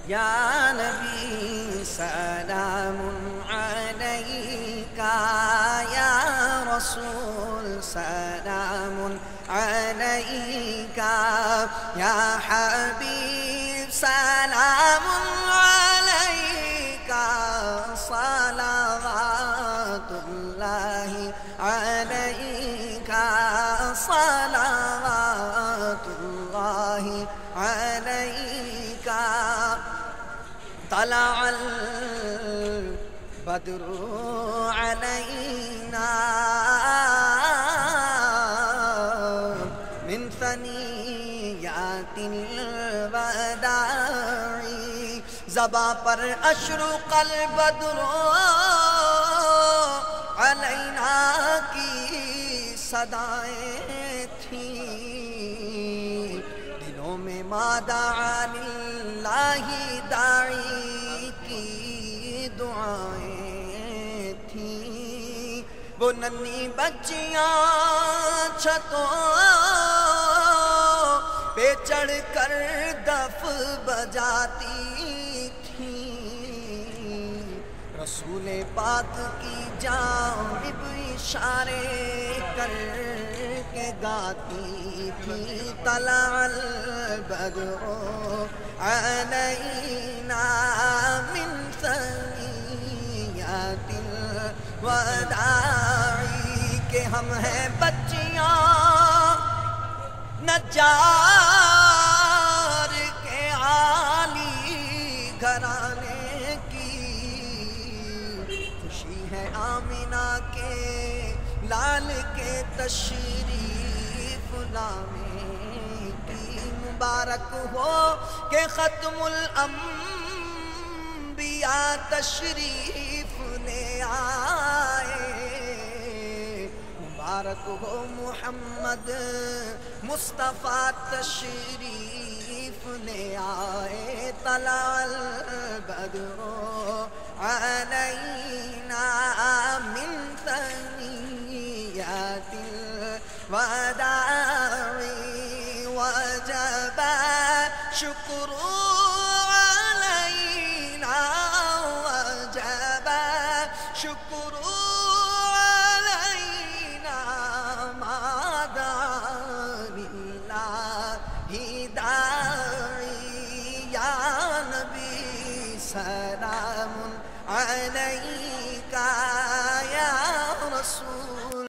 یا نبی سلام علیکا، یا رسول سلام علیکا، یا حبیب سلام علیکا، صلوات اللہ علیکا، صلوات اللہ علیکا۔ طلع البدر علینا من ثنیات الوداع، زباں پر اشرق البدر علینا کی صدائیں تھیں، دلوں میں ما دعا للہ داعی کی دعائیں تھیں۔ وہ ننھی بچیاں چھتوں پہ چڑھ کر دف بجاتی تھیں، رسول پاک کی جانب اشارے کر کے گاتی تھی۔ طلع البدر علینا من ثنیات الوداع، کہ ہم ہیں بچیاں نجار کے عالی گھرانے کی، خوشی ہے آمینہ کے لال کے تشریف لانے کی، مبارک ہو کہ ختم الانبیاء تشریف لے آئے، مبارک ہو محمد مصطفیٰ تشریف لے آئے۔ طلع البدر علینا من ثنیات الوداع، وجب شکر